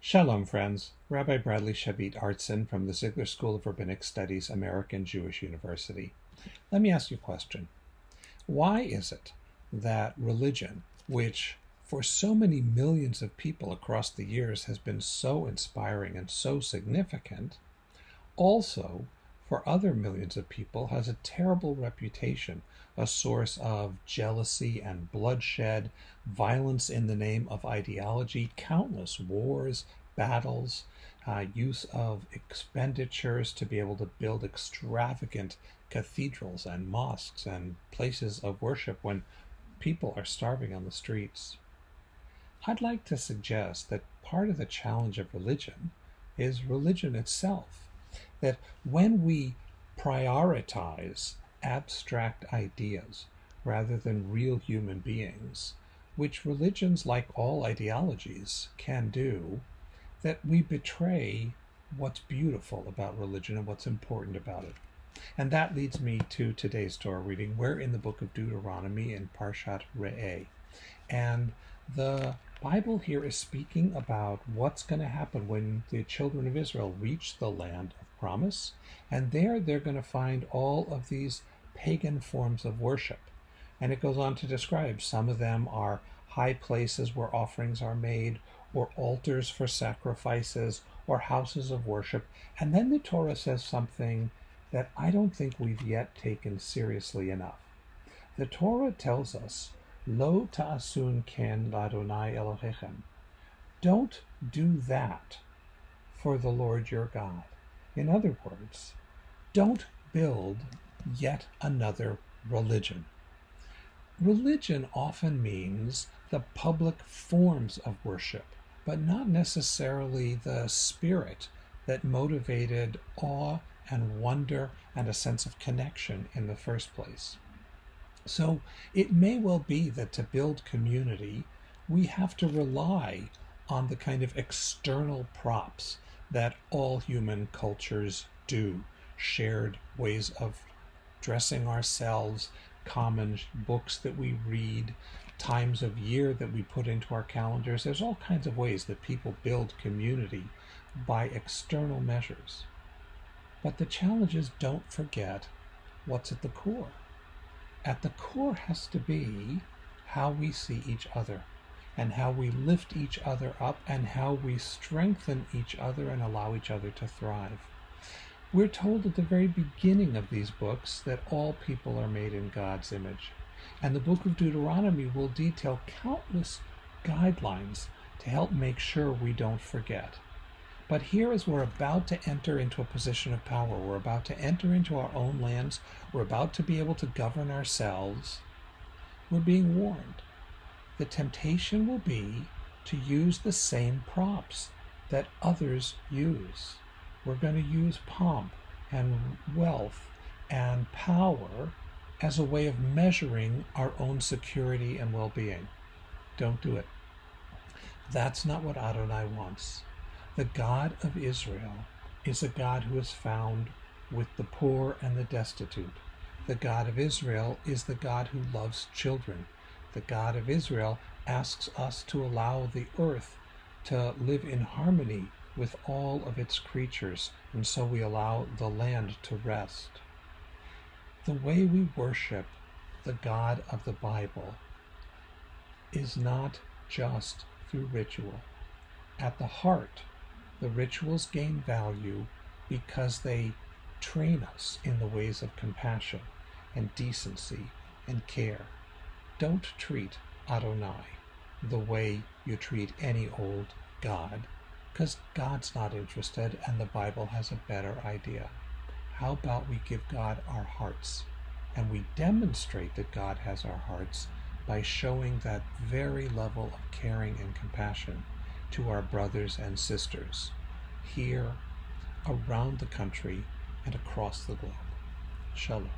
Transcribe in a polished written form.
Shalom, friends. Rabbi Bradley Shavit Artson from the Ziegler School of Rabbinic Studies, American Jewish University. Let me ask you a question. Why is it that religion, which for so many millions of people across the years has been so inspiring and so significant, also for other millions of people has a terrible reputation, a source of jealousy and bloodshed, violence in the name of ideology, countless wars, battles, use of expenditures to be able to build extravagant cathedrals and mosques and places of worship when people are starving on the streets? I'd like to suggest that part of the challenge of religion is religion itself. That when we prioritize abstract ideas rather than real human beings, which religions, like all ideologies, can do, that we betray what's beautiful about religion and what's important about it. And that leads me to today's Torah reading. We're in the book of Deuteronomy in Parshat Re'eh. And the Bible here is speaking about what's going to happen when the children of Israel reach the land of promise, and there they're going to find all of these pagan forms of worship. And it goes on to describe some of them are high places where offerings are made, or altars for sacrifices, or houses of worship. And then the Torah says something that I don't think we've yet taken seriously enough. The Torah tells us, Lo ta'asun ken l'Adonai Elohechem. Don't do that for the Lord your God. In other words, don't build yet another religion. Religion often means the public forms of worship, but not necessarily the spirit that motivated awe and wonder and a sense of connection in the first place. So it may well be that to build community, we have to rely on the kind of external props that all human cultures do. Shared ways of dressing ourselves, common books that we read, times of year that we put into our calendars. There's all kinds of ways that people build community by external measures. But the challenge is, don't forget what's at the core. At the core has to be how we see each other and how we lift each other up and how we strengthen each other and allow each other to thrive. We're told at the very beginning of these books that all people are made in God's image. And the book of Deuteronomy will detail countless guidelines to help make sure we don't forget. But here, as we're about to enter into a position of power, we're about to enter into our own lands, we're about to be able to govern ourselves, we're being warned. The temptation will be to use the same props that others use. We're going to use pomp and wealth and power as a way of measuring our own security and well-being. Don't do it. That's not what Adonai wants. The God of Israel is a God who is found with the poor and the destitute. The God of Israel is the God who loves children. The God of Israel asks us to allow the earth to live in harmony with all of its creatures, and so we allow the land to rest. The way we worship the God of the Bible is not just through ritual. At the heart, the rituals gain value because they train us in the ways of compassion and decency and care. Don't treat Adonai the way you treat any old God, because God's not interested and the Bible has a better idea. How about we give God our hearts? And we demonstrate that God has our hearts by showing that very level of caring and compassion to our brothers and sisters here, around the country, and across the globe. Shalom.